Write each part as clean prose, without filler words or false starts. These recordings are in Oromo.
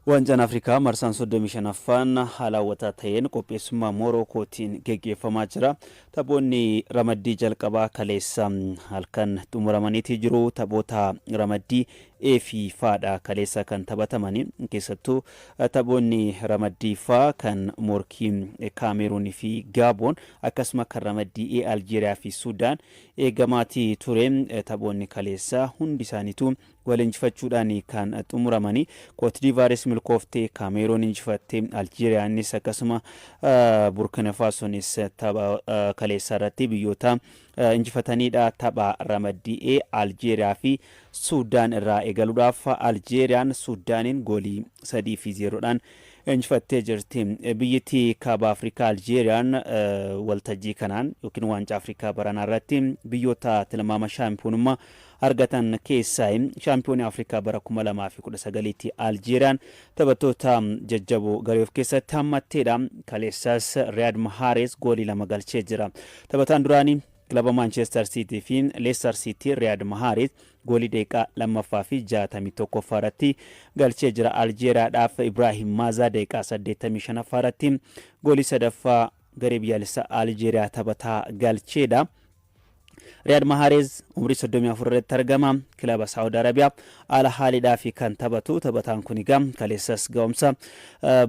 Wancaan Afrikaa marsaan 35ffaan haalawwataa ta'een qopheessummaa Morokootiin geggeeffamaa jira. Taphoonni ramaddii jalqabaa kaleessa halkan xumuramaniitii jiru. Taphoota ramaddii fi faadha kaleessa kan taphatamani. Keessattuu taphoonni ramaddii faa kan morkii Kaameruunii fi Gaaboon akkasuma kan ramaddii Aljeeriyaa fi Sudaan eegamaatii ture. Taphoonni kaleessa hundi isaaniitu wal injifachuudhaan kan xumuramani. Cote d'Ivoire milkooftee Kaameruun injifattee Aljeeriyaanis akkasuma Burkina Fasonis tapha kaleessa irratti biyyoota injifataniidha. Tapha ramaddii Aljeeriyaa fi Sudaan irraa eegaluudhaaf Aljeeriyaan Sudaaniin goolii 3-0dhaan injifattee jirti. Biyyattii kaaba Afrikaa Aljeeriyaan waltajjii kanaan yookiin waancaa Afrikaa baranaa irratti biyyoota tilmaama shaampiyoonummaa argatan keessaa shaampiyoonii Afrikaa bara 2019tti Aljeeriyaan taphattoota jajjaboo garee of keessatti hammatteedha. Kaleessas Riyad Mahrez goolii 2 galchee jira. Taphataan duraanii kilaba Manchester City fi Leicester City Riyad Mahrez goolii daqiiqaa 2ffaa fi 61ffaa irratti galchee jira. Aljeeriyaadhaaf Ibrahim Maza daqiiqaa 85ffaa irratti goolii 3ffaa garee biyyaalessaa Aljeeriyaa taphataa galcheedha. Riyad Mahrez umrii 34 irratti argama. Kilaba Saudi Arabiyaa Al Ahliidhaa fi kan taphatu taphataan kun egaa kaleessas ga'umsa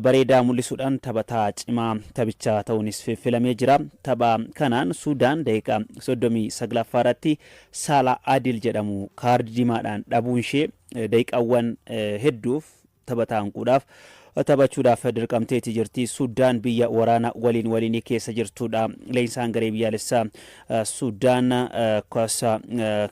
bareedaa mul'isuudhaan taphataa cimaa taphichaa ta'uunis filamee jira. Tapha kanaan Sudaan daqiiqaa 39ffaa irratti Salah Adil jedhamu kaardii diimaadhaan dhabuun ishee daqiiqaawwan hedduuf taphataan quudhaaf taphachuudhaaf dirqamteetii jirti. Sudaan biyya waraana waliin keessa jirtudha. Leensaan garee biyyaalessaa Sudaan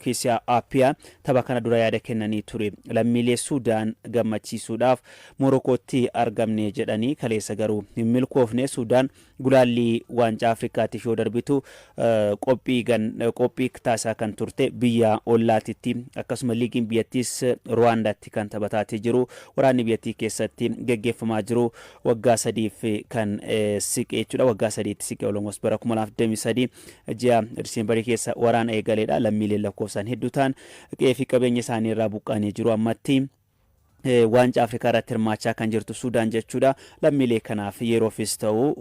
Kiisiyaa Aapiyaa tapha kana dura yaada kennanii ture. Lammiilee Sudaan gammachiisuudhaaf Morokootti argamne jedhanii kaleessa garuu hin milkoofne. Sudaan gulaallii waancaa Afrikaatiif yoo darbitu qophii taasisaa kan turte biyya ollaatitti akkasuma liigiin biyyattiis Ruwaandaatti kan taphataatii jiru. Waraanni biyyattii keessatti geggeeffamaa jiru waggaa 3 kan siqee jechuudha. Waggaa 3tti siqee olomos bara 2023 ji'a Diseembarii keessa waraana eegaleedha. Lammiileen lakkoofsaan hedduu ta'an qe'ee fi qabeenya isaanii irraa buqqa'anii jiru. Ammatti waancaa Afrikaa irratti hirmaachaa kan jirtu Sudaan jechuudha. Lammiilee kanaaf yeroofis ta'u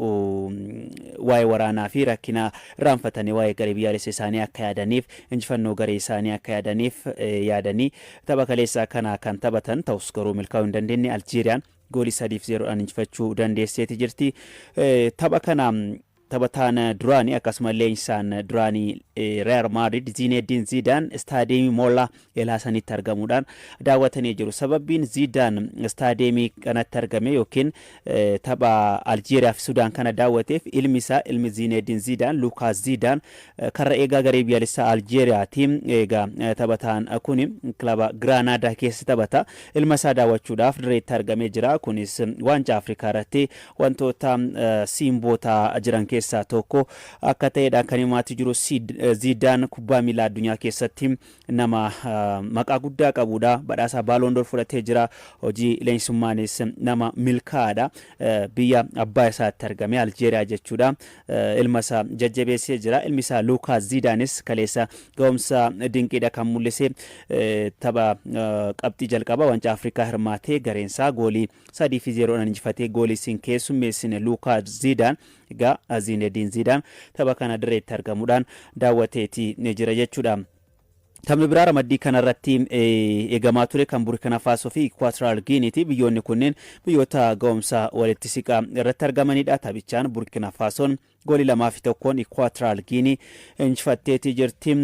waa'ee waraanaa fi rakkina raanfatanii waa'ee garee biyyaalessa isaanii akka yaadaniif injifannoo garee isaanii akka yaadaniif yaadanii tapha kaleessaa kana kan taphatan ta'us garuu milkaa'uu hin dandeenye. Aljeeriyaan goolii 3-0dhaan injifachuu dandeesseeti jirti. Tapha kana taphataan duraanii akkasuma leensaan duraanii Real Madrid Zinedine Zidane istaadiyeemii Mollaa Elaasanitti argamuudhaan daawwatanii jiru. Sababbiin Zidane istaadiyeemii kanatti argame yookiin tapha Aljeeriyaa fi Sudaan kana daawwateef ilmi isaa ilmi Zinedine Zidane Lucas Zidane karra eegaa garee biyyaalessaa Aljeeriyaati. Eegaa taphataan kun kilaba Granada keessa taphata. Ilma isaa daawwachuudhaaf direetti argamee jira. Kunis waancaa Afrikaa irratti wantoota simboota jiran keessaa tokko akka ta'eedha kan himaatti jiru. Zidane kubbaa miilaa addunyaa keessatti nama maqaa guddaa qabudha. Badhaasa Ballon d'Or fudhatee jira. Hojii leensummaanis nama milkaa'aadha. Biyya abbaa isaatti argame Aljeeriyaa jechuudha. Ilma isaa jajjabeessee jira. Ilmi isaa Lucas Zidanes kaleessa ga'umsa dinqiidha kan mul'ise. Tapha qabxii jalqaba waancaa Afrikaa hirmaatee gareensaa goolii 3-0dhaan injifatee goolii siin keessummeessine Lucas Zidane egaa Zinedine Zidane tapha kana direetti argamuudhaan daawwateetii ni jira jechuudha. Taphni biraa ramaddii kanarratti eegamaa ture kan Burkina Faso fi Equatorial Guineatii. Biyyoonni kunneen biyyoota ga'umsa walitti siqaa irratti argamanidha. Taphichaan Burkina Fasoon goolii 2-1 Equatorial Guinea injifatteetii jirti.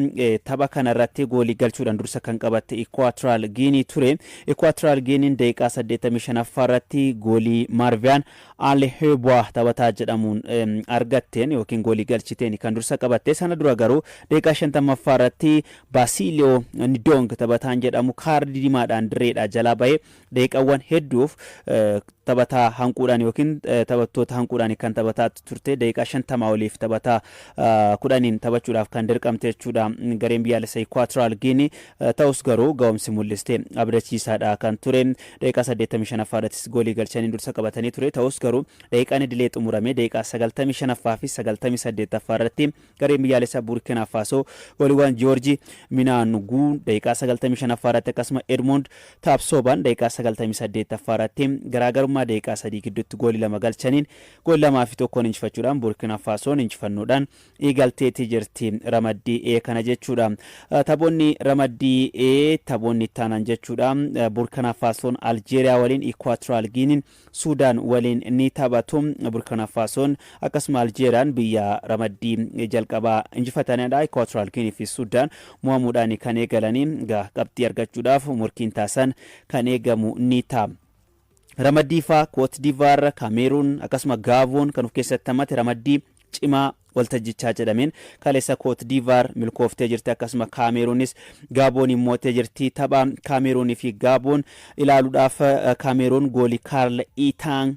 Tapha kanarratti goolii galchuudhaan dursa kan qabatte Equatorial Guinea ture. Equatorial Guinea daqiiqaa 85ffaa irratti goolii Marvian Alheboa taphataa jedhamuun argatteen yookiin goolii galchiteen kan dursa qabatte. Sana dura garuu daqiiqaa 50ffaa irratti Basilio Ndong taphataan jedhamu kaardii diimaadhaan direedhaa jalaa bahee daqiiqaawwan hedduuf taphataa hanquudhaan yookiin taphattoota hanquudhaan kan taphataa turte. Daqiiqaa 50 oliif taphataa 10 taphachuudhaaf kan dirqamte jechuudha gareen biyyaalessa Equatorial Guinea. Ta'us garuu ga'umsi mul'iste abdachiisaadha kan ture. Daqiiqaa 85ffaa irrattis goolii galchanii dursa qabatanii ture. Ta'us garuu daqiiqaan idilee xumurame daqiiqaa 95ffaa fi 98ffaa irratti gareen biyyaalessa Burkina Faso gooliiwwan Georgi Minangu daqiiqaa 95ffaa irratti akkasuma Edmond Tapsoban daqiiqaa 98ffaarratti garaagarummaa daqiiqaa 3 gidduutti goolii 2 galchaniin goolii 2-1 injifachuudhaan Burkina Fasoon injifannoodhaan eegalteetii jirti ramaddii E kana jechuudha. Taphoonni ramaddii E taphoonni taanan jechuudha. Burkina Fasoon Aljeeriyaa waliin Equatorial Guinea Suudaan waliin ni taphatu. Burkina Fasoon akkasuma Aljeeriyaan biyya ramaddii jalqabaa injifatanidha. Equatorial Guinea fi Suudaan mo'amuudhaan kan eegalanii qabxii argachuudhaaf murkiin taasisan kan eegamu ni ta'a. Ramaddii faa Cote d'Ivoire, Cameroon akkasuma Gabon kan of keessatti hammate ramaddii cimaa waltajjichaa jedhameen kaleessa Cote d'Ivoire milkooftee jirti akkasuma Cameronis Gabon mootee jirti. Tapha Cameroon fi Gabon ilaaluudhaaf Cameroon goolii Karl Itang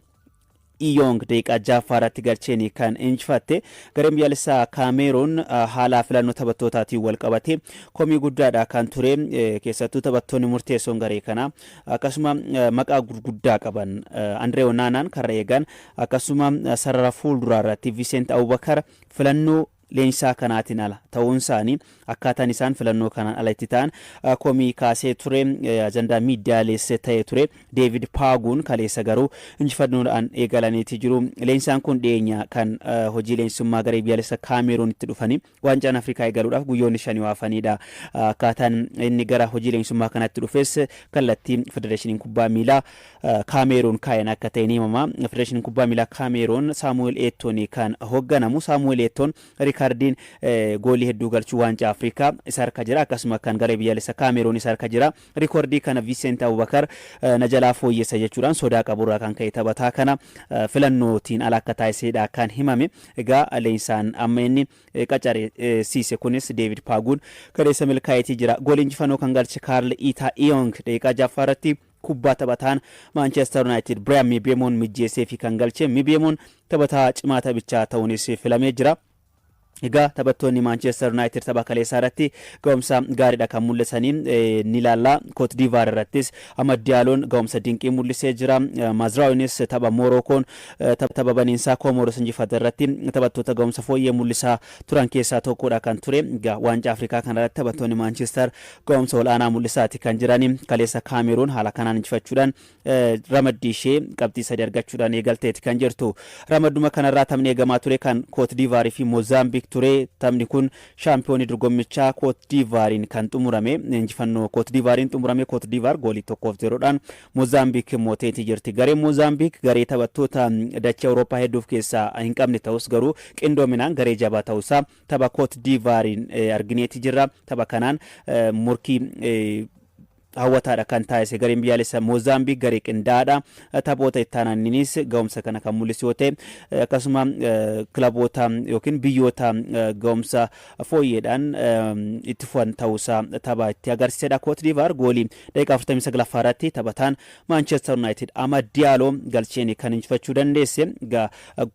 Iyong daqiiqaa 6ffaarratti galcheeni kan injifatte. Gareen biyyaalessaa Cameroon haala filannoo taphattootatiin wal qabate komii guddaadha kan ture keessattuu taphattoonni murteessoon garee kana akkasuma maqaa gurguddaa qaban Andre Onanaan kan eegan akkasuma sarara fuulduraarratti Vincent Abubakar filannoo leenjisaa kanaatiin ala ta'uun isaanii akkaataan isaan filannoo kanaan ala itti ta'an komii kaasee ture ajandaa miidiyaalee ta'ee ture. David Paaguun kaleessa garuu injifannoodhaan eegalaniiti jiru. Leensaan kun dhiyeenya kan hojii leensummaa garee biyyaalessa Kaameruunitti dhufanii waancaan Afrikaa eegaluudhaaf guyyoonni 5 waafanidha. Akkaataan inni gara hojii leensummaa kanatti dhufes kallattii Federeeshiniin Kubbaa Miilaa Kaameruun kaa'een akka ta'e ni himama. Federeeshiniin Kubbaa Miilaa Kaameruun Saamu'eel Eetoon kan hoogganamu. Saamu'eel Eetoon Riikaardiin goolii hedduu galchuu waancaa Afrikaa isa harka jira akkasuma kan garee biyyaalessa Kaameruun isa harka jira. Riikoordii kana Vincent Abubakar na jalaa fooyyessa jechuudhaan sodaa qaburraa kan ka'e taphataa kana filannootiin ala akka taasisedha kan himame. Egaa leensaan amma inni qacarsiise kunis David Paaguun kaleessa milkaa'eetii jira. Goolii injifannoo kan galche Karl Iyong daqiiqaa 6ffaarratti kubbaa taphataan Manchester United Bryan Mbeumo mijjeessee fi kan galche. Mbeumo taphataa cimaa taphichaa ta'uunis filamee jira. Egaa taphattoonni Manchester United tapha kaleessaa irratti ga'umsa gaariidha kan mul'isanii ni ilaalla. Cote d'Ivoire irrattis Amad Dialloon ga'umsa dinqii mul'isee jira. Mazraouinis tapha Moroccoon tapha baniinsaa Comoros injifate irratti taphattoota ga'umsa fooyyee mul'isaa turan keessaa tokkodha kan ture. Egaa waancaa Afrikaa kanarratti taphattoonni Manchester ga'umsa olaanaa mul'isaati kan jirani. Kaleessa Cameroon haala kanaan injifachuudhaan ramaddii ishee qabxii 3 argachuudhaan eegalteeti kan jirtu. Ramadduma kanarraa taphni eegamaa ture kan Cote d'Ivoire fi Mozambique ture. Taphni kun shaampiyoonii dorgommichaa Cote d'Ivoirein kan xumurame. Injifannoo Cote d'Ivoirein xumurame. Cote d'Ivoire goolii 1-0dhaan Mozambique mooteetii jirti. Gareen Mozambique garee taphattoota dachee Awurooppaa hedduuf keessaa hin qabne ta'us garuu qindoominaan garee jabaa ta'uusaa tapha Cote d'Ivoirein argineeti jirra. Tapha kanaan murkii hawwataadha kan taasise gareen biyyaalessa Mozambique garee qindaadha. Taphoota ittaananiinis ga'umsa kana kan mul'isu yoo ta'e akkasuma kilaboota yookiin biyyoota ga'umsa fooyyeedhaan itti fufan ta'uusaa tapha itti agarsiisedha. Cote d'Ivoire goolii daqiiqaa 49ffaarratti taphataan Manchester United Amad Diallo galcheen kan injifachuu dandeesse.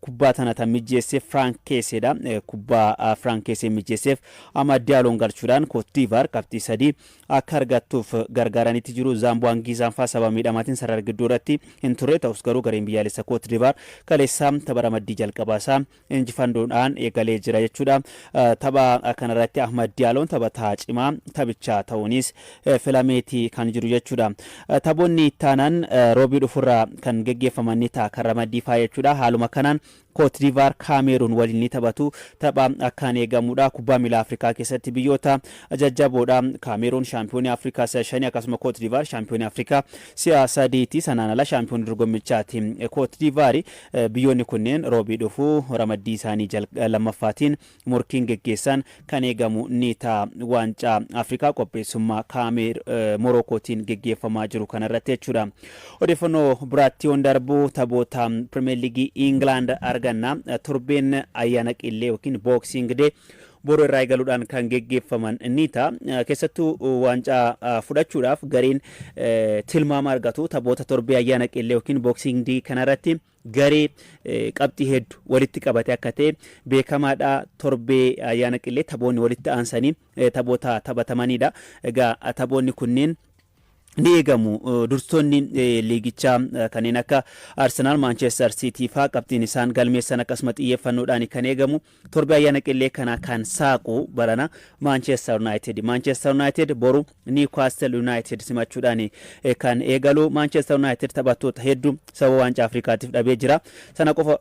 Kubbaa tana tan mijjeesse Frank Kesseedha. Kubbaa Frank Kessee mijjeesseef Amad Dialloon galchuudhaan Cote d'Ivoire qabxii 3 akka argattuuf gargaaranitti jiru. Zaamboo Angiizaanfaa sababa miidhamaatiin sarara gidduu irratti hin turre ta'us garuu gareen biyyaalessa Cote d'Ivoire kaleessaa tapha ramaddii jalqabaasaa injifannoodhaan eegalee jira jechuudha. Tapha kanarratti Ahmad Dialloon taphataa cimaa taphichaa ta'uunis filameetii kan jiru jechuudha. Taphoonni ittaanan roobii dhufurraa kan geggeeffaman ni ta'a kan ramaddii faa jechuudha. Haaluma kanaan Cote d'Ivoire Cameroon waliin ni taphatu. Tapha akkaan eegamudha. Kubbaa miilaa Afrikaa keessatti biyyoota jajjaboodha. Cameroon shaampiyoonii Afrikaa 5 akkasuma Cote d'Ivoire shaampiyoonii Afrikaa 3 sanaan ala shaampiyoonii dorgommichaati. Cote d'Ivoire biyyoonni kunneen roobii dhufuu ramaddii isaanii lammaffaatiin murkiin geggeessan kan eegamu ni ta'a. Waancaa Afrikaa qopheessummaa Morookootiin geggeeffamaa jiru kanarratti jechuudha. Odeeffannoo biraatti yoon darbu taphoota Premier League England arganna. Torbeen ayyaana qillee yookiin Boxing Day boru irraa eegaluudhaan kan geggeeffaman ni ta'a. Keessattuu waancaa fudhachuudhaaf gareen tilmaama argatu. Taphoota torbee ayyaana qillee yookiin Boxing Day kanarratti garee qabxii hedduu walitti qabate akka ta'e beekamaadha. Torbee ayyaana qillee taphoonni walitti aansanii taphoota taphatamanidha. Egaa taphoonni kunneen ni eegamu durstoonni liigichaa kanneen akka Arsenal, Manchester City faa qabxiin isaan galmeessan akkasuma xiyyeeffannoodhaan kan eegamu torba ayyaana qillee kana kan saaqu barana Manchester United boru Newcastle United simachuudhaan kan eegalu. Manchester United taphattoota hedduu sababa waancaa Afrikaatiif dhabee jira. Sana qofa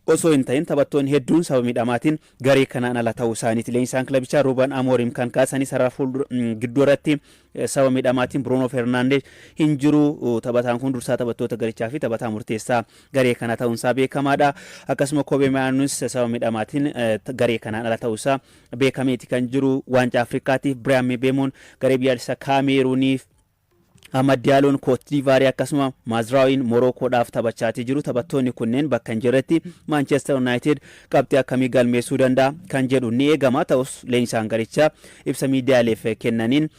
osoo hin ta'in taphattoonni hedduun sababa miidhamaatiin garee kanaan ala ta'uu isaaniiti. Leenjisaan kilabichaa Ruben Amorim kan kaasanii sarara gidduu irratti sababa miidhamaatiin Bruno Fernandes hin jiru. Taphataan kun dursaa taphattoota garichaa fi taphataa murteessaa garee kana ta'uunsaa beekamaadha. Akkasuma Kobe Mayanus sababa miidhamaatiin garee kanaan ala ta'uusaa beekameeti kan jiru. Waancaa Afrikaatiif Brian Mbeumo garee biyyaalessaa Kaameruuniif Ahmad Dialloon Cote d'Ivoire akkasuma Mazraoui Moroccoodhaaf taphachaati jiru. Taphattoonni kunneen bakka hin jirretti Manchester United qabxii akkamii galmeessuu danda'a kan jedhu ni eegama. Ta'us leenjisaan garichaa ibsa miidiyaaleef kennaniin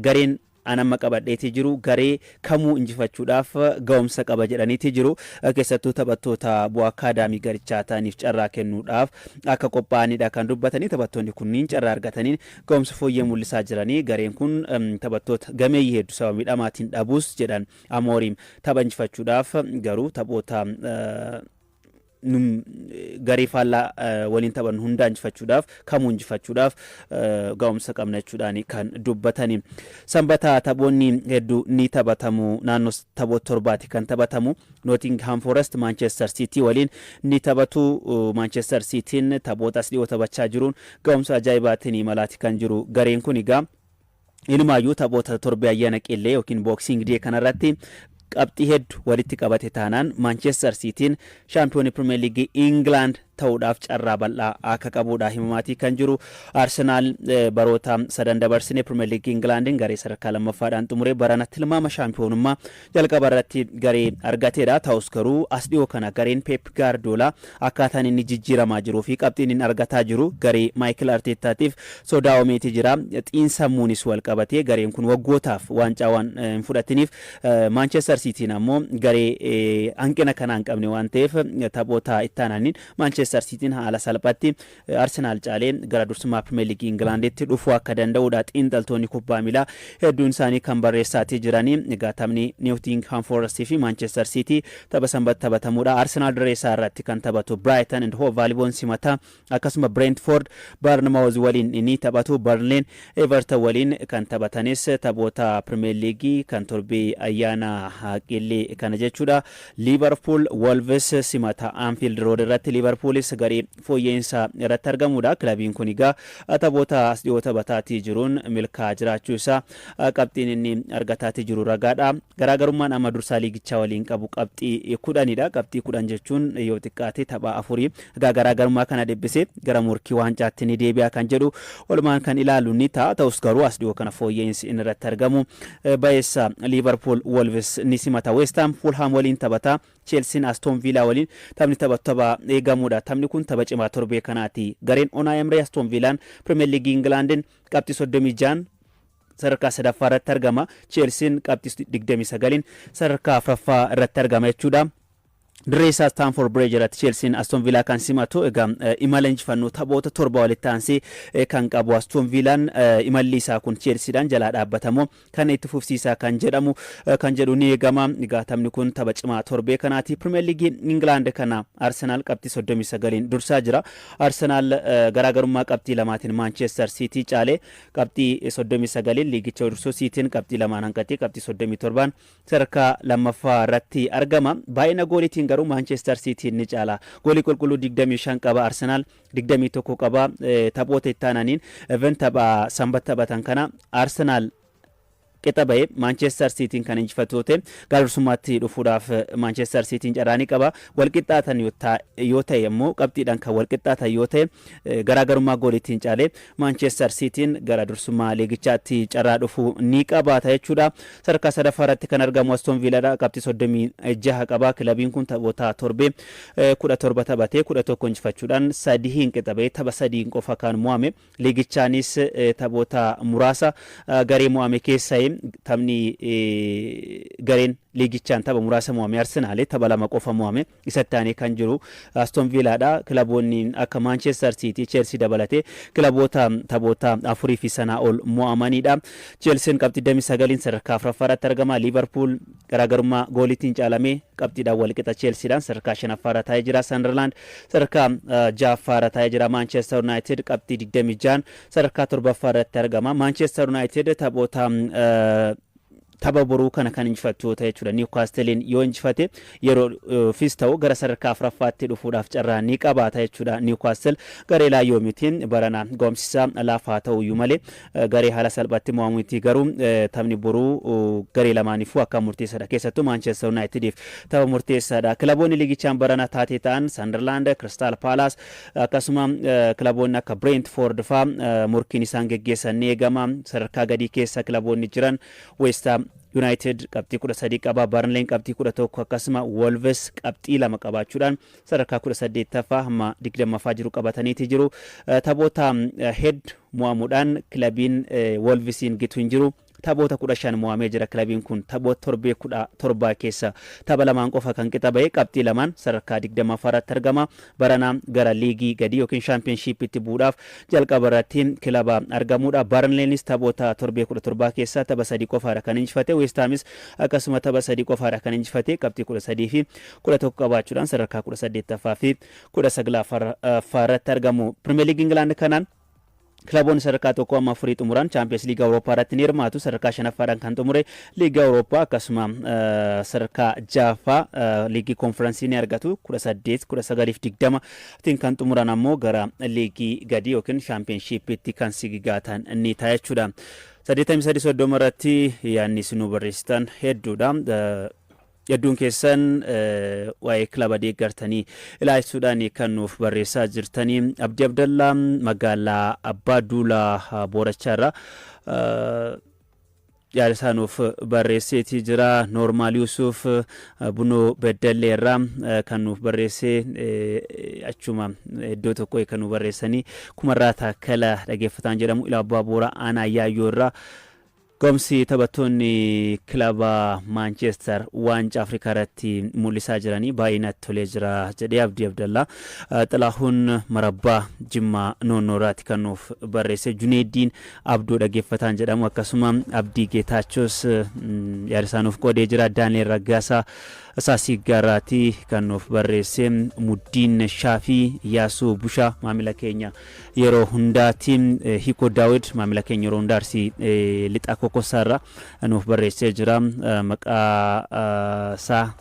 gareen anamma qabadheetii jiru garee kamuu injifachuudhaaf ga'umsa qaba jedhaniitii jiru. Keessattuu taphattoota bu'aa akaadaamii garichaa ta'aniif carraa kennuudhaaf akka qophaa'anidha kan dubbatanii. Taphattoonni kunniin carraa argataniin ga'umsa fooyyee mul'isaa jiranii. Gareen kun taphattoota gameeyyii hedduu sababa miidhamaatiin dhabuus jedhan Amorim tapha injifachuudhaaf garuu taphoota garee faallaa waliin taphan hundaa injifachuudhaaf kamuu injifachuudhaaf ga'umsa qabna jechuudhaan kan dubbatani. Sanbata taphoonni hedduu ni taphatamu. Naannoo taphoota torbaati kan taphatamu. Nottingham Forest Manchester City waliin ni taphatu. Manchester Cityin taphootas dhiyoo taphachaa jiruun ga'umsa ajaa'ibaatiin imalaati kan jiru. Gareen kun egaa ilmaayyuu taphoota torba ayyaana qillee yookiin boxing day kanarratti qabxii hedduu walitti qabate taanaan Manchester Cityin shaampiyoonii Premier League England ta'uudhaaf carraa bal'aa akka qabuudha himamaatii kan jiru. Arsenal baroota sadan dabarsine Premier League Englandin garee sadarkaa lammaffaadhaan xumuree barana tilmaama shaampiyoonummaa jalqaba irratti garee argateedha. Ta'us garuu as dhiyoo kana gareen Pep Guardiola akkaataan inni jijjiiramaa jiruu fi qabxiin inni argataa jiru garee Mikel Artetaatiif sodaa uumeetii jira. Xiinsammuunis wal qabatee gareen kun waggootaaf waancaa waan hin fudhatiniif Manchester Cityin ammoo garee hanqina kanaa hin qabne waan ta'eef taphoota ittaananiin Manchester Cityin haala salphatti Arsenal caalee gara dursummaa Premier League Englanditti dhufuu akka danda'uudha xiinxaltoonni kubbaa miilaa hedduun isaanii kan barreessaatii jiranii. Egaa taphni Nottingham Forest fi Manchester City tapha sanbata taphatamuudha. Arsenal dirree isaa irratti kan taphatu Brighton and Hove Albion simata. Akkasuma Brentford Bournemouth waliin ni taphatu. Burnley Everton waliin kan taphatanis taphoota Premier League kan torbee ayyaana qillee kana jechuudha. Liverpool Wolves simata Anfield Road irratti. Liverpool garee fooyyeensa irratti argamuudha. Kilabiin kun egaa taphoota as dhiyoo taphataatii jiruun milkaa'aa jiraachuu isaa qabxiin inni argataatii jiru ragaadha. Garaagarummaan amma dursaa liigichaa waliin qabu qabxii 10dha. Qabxii 10 jechuun yoo xiqqaate tapha 4. Garaagarummaa kana dhibbisee gara murkii waancatti ni deebi'a kan jedhu walumaan kan ilaalu ni ta'a. Ta'us garuu as dhiyoo kana fooyyeensi inni irratti argamu bayeessa Liverpool Wolves ni simata. West Ham Fulham waliin taphata. Chelsea Aston Villa waliin taphni tapha eegamuudha. Taphni kun tapha cimaa torbee kanaati. Gareen Unai Emery Aston Villaan Premier League Englandin qabxii 36 sadarkaa sadaffaa irratti argama. Chelsea qabxii 29 sadarkaa afuraffaa irratti argama jechuudha. Dirree isaa Stamford Bridge irratti Chelsea Aston Villa kan simatu. Egaa imala injifannoo taphoota torba walitti aansee kan qabu Aston Villaan imalli isaa kun Chelseadhaan jalaa dhaabbatamu kan itti fufsiisaa kan jedhu ni eegama. Egaa taphni kun tapha cimaa torbee kanaati. Premier League England kana Arsenal qabxii 39 dursaa jira. Arsenal garaagarummaa qabxii lamaatiin Manchester City caalee qabxii 39 liigicha dursoo Cityin qabxii lamaan hanqatee qabxii 37 sadarkaa lammaffaa irratti argama. Baay'ina gooliitiin garuu Manchester City ni caala. Goolii qulqulluu 25 qaba. Arsenal 21 qaba. Taphoota ittaananiin event tapha sanbata taphatan kana Arsenal qixa ba'ee Manchester Cityin kan injifatoote galursummaatti dhufuudhaaf Manchester Cityin carraanii qaba. Walqixxaatan yoo ta'e immoo qabxiidhaan kan walqixxaatan yoo ta'e garaagarummaa gooliitiin caalee Manchester Cityin gara dursummaa liigichaatti carraa dhufuu ni qabaata jechuudha. Sadarkaa sadaffaa irratti kan argamu Aston Villaadha. Qabxii 36 qaba. Kilabiin kun taphoota torbee 17 taphatee 11 injifachuudhaan 3 qixa ba'ee tapha 3 qofa kan mo'ame. Liigichaanis taphoota muraasa garee mo'ame keessaa taphni gareen liigichaan tapha muraasa mo'ame Arsenaal tapha lama qofa mo'ame isattaanii kan jiru Aston Villaadha. Kilaboonni akka Manchester City, Chelsea dabalatee kilaboota taphoota afurii fi sanaa ol mo'amanidha. Chelsea qabxii 29 sadarkaa afuraffaarratti argama. Liverpool garaagarummaa gooliitiin caalamee qabxiidhaan walqixa Chelseadhaan sadarkaa shanaffaarra taa'ee jira. Sunderland sadarkaa ja'affaarra taa'ee jira. Manchester United qabxii 26 sadarkaa torbaffaarratti argama. Manchester United tapha boruu kana kan injifachuu ta'e jechuudha. Newcastle yoo injifate yeroo fis ta'u gara sadarkaa afuraffaatti dhufuudhaaf carraa ni qabaata jechuudha. Newcastle garee laayoomitiin barana goomsisaa laafaa ta'uyyuu malee garee haala salphaatti mo'amuutti garuu taphni boruu garee lamaaniifuu akka murteessaadha. Keessattuu Manchester Unitediif tapha murteessaadha. Kilaboonni liigichaan barana taatee ta'an Sunderland, Crystal Palace akkasuma kilaboonni akka Brentford fa'aa morkiin isaan geggeessan ni eegama. Sadarkaa gadii keessa kilaboonni jiran West Ham United qabxii 13 qaba. Burnley qabxii 11 akkasuma Wolves qabxii 2 qabaachuudhaan sadarkaa 18ffaa hamma 20ffaa jiru qabataniiti jiru. Taphoota head mo'amuudhaan kilabiin Wolvesiin gitu hin jiru. Taphoota 15 mo'amee jira kilabiin kun. Taphoota torbee 17 keessa tapha lamaan qofa kan qixa ba'e qabxii lamaan sadarkaa 20ffaarratti argama. Baranaa gara liigii gadii yookiin championshippitti bu'uudhaaf jalqaba irratti kilaba argamuudha. Burnleynis taphoota torbee 17 keessa tapha 3 qofaadha kan injifate. West Hamis akkasuma tapha 3 qofaadha kan injifate. Qabxii 13 fi 11 qabaachuudhaan sadarkaa 18ffaa fi 19ffaarratti argamu. Premier League England kanaan kilaboonni sadarkaa tokko amma afurii xumuran Champions League Awurooppaa irratti ni hirmaatu. Sadarkaa shanaffaadhaan kan xumure Liiga Awurooppaa akkasuma sadarkaa ja'affaa liigii konferansii ni argatu. 18, 19 fi 20tiin kan xumuran ammoo gara liigii gadii yookiin championshippitti kan sigigaatan ni ta'a jechuudha. 83 irratti yaadni isinuu barreessitan hedduudha. Hedduun keessan waa'ee kilaba deeggartanii ilaalchisuudhaan kan nuuf barreessaa jirtanii. Abdii Abdallaa magaalaa Abbaa Duulaa Boorachaarraa yaada isaa nuuf barreesseetii jira. Normaal Yuusuf Bunoo Beddalleerraa kan nuuf barreessee achuma iddoo tokko kan nuuf barreessanii Kumarraa Taakkala dhageeffataan jedhamu Ilaa Abbaa Booraa Aanaa Yaayyoorraa Gomsi taphattoonni kilaba Manchester waancaa Afrikaa irratti mul'isaa jiranii baay'inatti tolee jira jedhee Abdii Abdallaa. Xilaahuun Marabbaa Jimmaa Noonnoorraatti kan nuuf barreesse. Juneeddiin Abduu dhageeffataan jedhamu akkasuma Abdii Geetaachos yaada isaa nuuf qoodee jira. Daani'el Raggaasaa Saasii Gaaraati kan nuuf barreesse. Muddiin Shaafii Yaasuu Bushaa maamila keenya yeroo hundaatiin Hiko Daawid maamila keenya yeroo hundaarsi lixaa Kokosaarraa nuuf barreessee jira. Maqaa isaa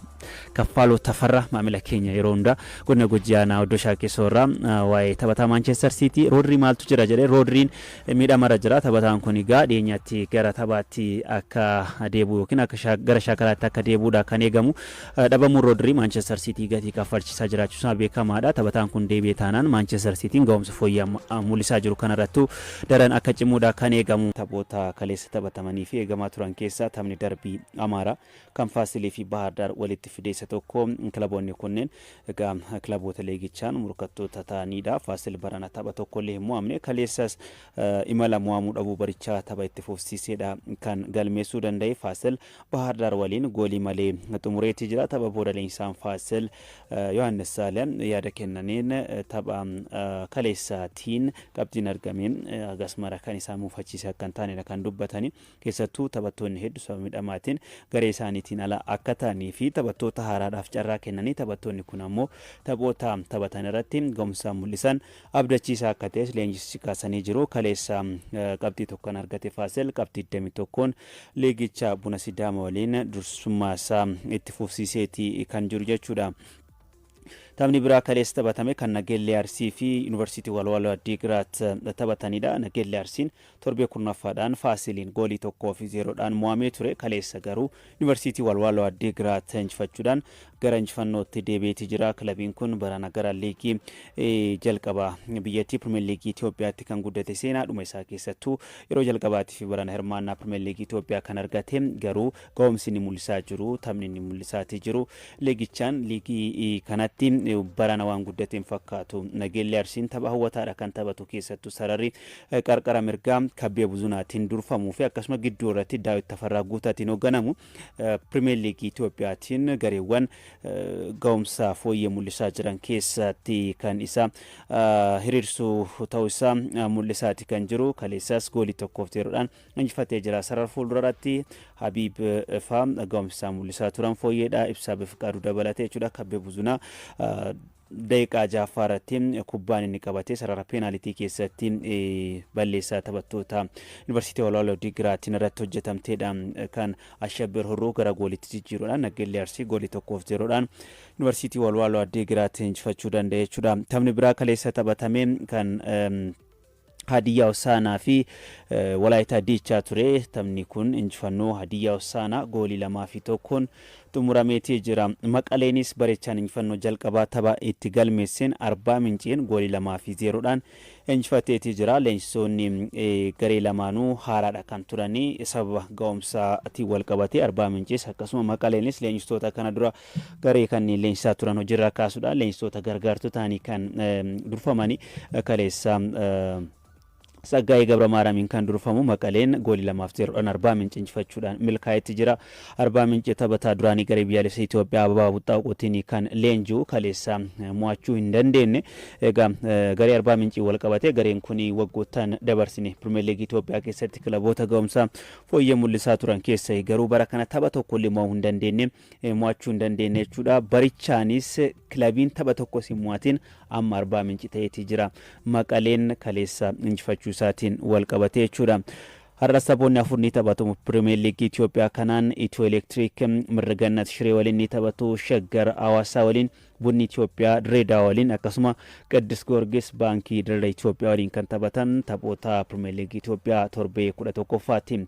Kaffaaloo Tafarraa maamila keenya yeroo hundaa godina Gujii Aanaa Oddoo Shaakesoorraa waa'ee taphataa Manchester City Rodri maaltu jira jedhee Rodriin miidhamarra jira. Taphataan kun egaa dhiyeenyatti gara taphaatti akka deebi'u yookiin akka gara shaakalaatti akka deebi'uudha kan eegamu. Dhabamuun Rodri Manchester City gatii kaffalchiisaa jiraachuusaa beekamaadha. Taphataan kun deebi'ee taanaan Manchester Cityin ga'umsa fooyya'aa mul'isaa jiru kanarrattu daran akka cimuudha kan eegamu. Taphoota kaleessa taphatamanii fi eegamaa turan keessaa taphni darbii Amaaraa kan Faasilii fi Bahar Daar walitti fideessa tokko. Kilaboonni kunneen egaa kilaboota liigichaan morkattoota ta'anidha. Faasil barana tapha tokkollee hin mo'amne. Kaleessas imala mo'amuu dhabuu barichaa tapha itti fufsiiseedha kan galmeessuu danda'e. Faasil Bahar Daar waliin goolii malee xumureetii jira. Tapha booda leenjisaan Faasil Yohaannis Saaleen yaada kennaniin tapha kaleessaatiin qabxiin argameen agasmara kan isaan muufachiise akka hin taanedha kan dubbatanii. Keessattuu taphattoonni hedduu sababa miidhamaatiin garee isaaniitiin ala akka ta'anii fi taphattoota haaraadhaaf carraa kennanii taphattoonni kun ammoo taphoota taphatan irratti ga'umsa mul'isan abdachiisaa akka ta'es leenjisichi kaasanii jiru. Kaleessa qabxii tokkoon argate Faasil qabxii 21 liigicha Buna Sidaama waliin dursummaa isaa itti fufsiiseeti kan jiru jechuudha. Taphni biraa kaleessa taphatame kan Nageellee Arsii fi Yuunivarsiitii Walwaloo Addiigiraat taphatanidha. Nageellee Arsiin torbee kurnaffaadhaan Faasiliin goolii 1-0dhaan mo'amee ture. Kaleessa garuu Yuunivarsiitii Walwaloo Addiigiraat injifachuudhaan gara injifannootti deebi'eeti jira. Kilabiin kun barana gara liigii jalqabaa biyyattii Pirimeer Liigii Itoophiyaatti kan guddate seenaadhuma isaa keessattuu yeroo jalqabaatiif barana hirmaannaa Pirimeer Liigii Itoophiyaa kan argate garuu ga'umsi ni mul'isaa jiru. Taphni ni mul'isaatii jiru. Liigichaan liigii kanatti barana waan guddateen fakkaatu nageellee Arsiin tapha hawwataadha kan taphatu keessattuu sararri qarqara mirgaa kabbee buzunaatiin durfamuu fi akkasuma gidduu irratti Daawit Tafarraa Guutaatiin hoogganamu Pirimeer Liigii Itoophiyaatiin gareewwan ga'umsa fooyyee mul'isaa jiran keessatti kan isa hiriirsuu ta'uu isaa mul'isaati kan jiru kaleessas goolii tokkoof zeeroodhaan injifatee jira. Sarara fuulduraatti Habiib faa ga'umsa mul'isaa turan fooyyeedha ibsaa Befiqaaduu dabalatee jechuudha kabbee buzunaa daqiiqaa ja'affaarratti kubbaan inni qabatee sarara peenaalitii keessatti balleessaa taphattoota Yuunivarsiitii Walwaloo Digiraatiin irratti hojjetamteedha kan Ashabir Hurruu gara gooliitti jijjiiruudhaan Nageellee Arsii goolii tokkoof zeeroodhaan Yuunivarsiitii Walwaloo Digiraatiin injifachuu danda'e jechuudha. Taphni biraa kaleessa taphatame kan Hadiyyaa Hosaanaa fi Walaayittaa Diichaa ture. Taphni kun injifannoo Hadiyyaa Hosaanaa goolii 2-1 xumurameetii jira. Maqaleenis bareechaan injifannoo jalqabaa tapha itti galmeesseen Arbaa Minceen goolii 2-0dhaan injifateetii jira. Leenjisoonni garee lamaanuu haaraadha kan turanii sababa ga'umsaatiin wal qabatee Arbaa Mincees akkasuma Maqaleenis leenjistoota kana dura garee kanneen leenjisaa turan hojiirra kaasuudhaan leenjistoota gargaartuu ta'anii kan durfamanii kaleessa Saggaayee Gabra-Maaraamiin kan durfamu Maqaleen goolii 2-0dhaan Arbaa Mincee injifachuudhaan milkaa'etti jira. Arbaa Mincee taphataa duraanii garee biyyaalessa Itoophiyaa Ababaa Buxaaqootiin kan leenji'u kaleessa mo'achuu hin dandeenye. Egaa garee Arbaa Mincee wal qabatee gareen kun waggoottan dabarsine Pirimeer Liigii Itoophiyaa keessatti kilaboota ga'umsaa fooyyee mul'isaa turan keessa garuu bara kana tapha tokkollee mo'uu hin dandeenye mo'achuu hin dandeenye jechuudha. Barichaanis kilabiin tapha tokkos hin mo'atiin amma Arbaa Mincee ta'eetii jira. Maqaleen kaleessa injifachuu isaatiin wal qabatee jechuudha. Har'a saboonni afur ni taphatu Pirimeer Liigii Itoophiyaa kanaan Itiyoo Elektiriik Mirgannat Shiree waliin ni taphatu. Shaggar Hawaasaa waliin Bunni Itoophiyaa Direedaawa waliin akkasuma Qiddus Giyoorgis Baankii Dirree Itoophiyaa waliin kan taphatan taphoota Pirimeer Liigii Itoophiyaa torbee 11ffaati.